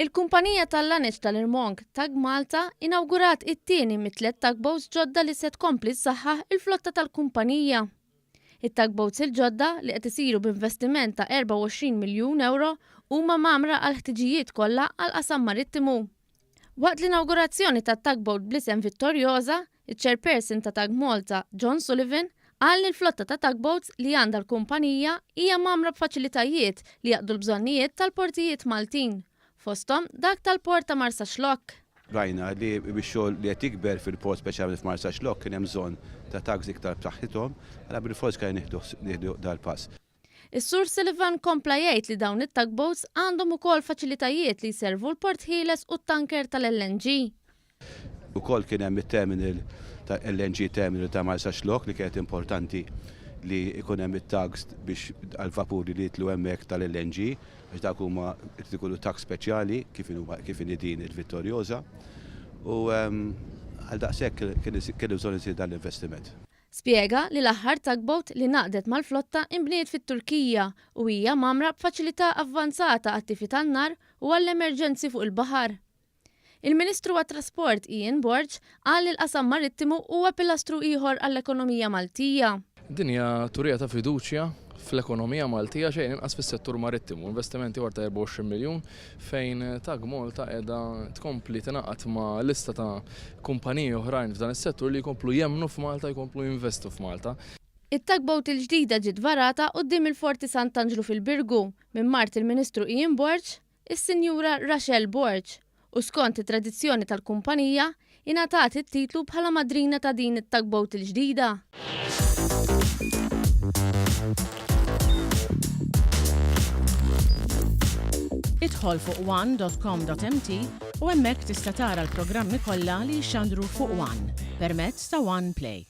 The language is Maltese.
Il-kumpanija tal-lanċ tal-Irmong Tag Malta inawgurat it-tieni mit-tliet tugboats ġodda li se tkompli ssaħħaħ il-flotta tal-kumpanija. It-tugboats il-ġodda li qed isiru b'investiment ta' 24 miljun euro huma mamra għal ħtiġijiet kollha għal qasam marittimu. Waqt l-inawgurazzjoni tat-tugboat bl-isem Vittorjosa, iċ-chairperson ta' Tag Malta John Sullivan qal li l-flotta ta' tugboats li għandha l-kumpanija hija mamra b'faċilitajiet li jaqdu l-bżonnijiet tal-portijiet Maltin. Fosthom dak tal-port ta' Marsaxlokk. Rajna li bix-xogħol li qed jikber fil-port speċjali f'Marsaxlokk kien hemm bżonn ta' tags iktar b'saħħithom, għal bil-fors kien nieħdu dal-pass. Is-Sur Sullivan kompla jgħid li dawn it-tugboats għandhom ukoll faċilitajiet li jservu l-port ħieles u t-tanker tal-LNG. Ukoll kien hemm it-terminal ta' LNG terminal ta' Marsaxlokk li kienet importanti li jkun hemm it-tags biex għal-vapuri li jitlu hemmhekk tal-LNG, għax dak huma jkollu tag speċjali kif inhi din il-Vittorjosa. U għal daqshekk kienu bżonn isir dan l-investiment. Spjega li l-aħħar tugboat li naqdet mal-flotta inbniet fit-Turkija u hija mamra b'faċilità avvanzata għat-tifi tan-nar u għall-emerġenzi fuq il-baħar. Il-Ministru għat-Trasport Ian Borg qal li l-qasam marittimu huwa pilastru ieħor għall-ekonomija Maltija. Din hija turija ta' fiduċja fl-ekonomija Maltija xejn inqas fis-settur marittimu, investimenti warta 24 miljun fejn Tag Malta qiegħda tkompli tingħaqad ma' lista ta' kumpaniji oħrajn f'dan is-settur li jkomplu jemmnu f'Malta, jkomplu jinvestu f'Malta. It-tugboat il-ġdida ġiet varata quddiem il-Forti Sant'Angelo fil-Birgu minn Mart il-Ministru Ian Borg, is-Sinjura Rachel Borg, u skont it-tradizzjoni tal-kumpanija ingħatat it-titlu bħala madrina ta' din it-tugboat il-ġdida. Idħol fuq one.com.mt u hemmhekk tista' tara l-programmi kollha li jxandru fuq One permezz ta' One Play.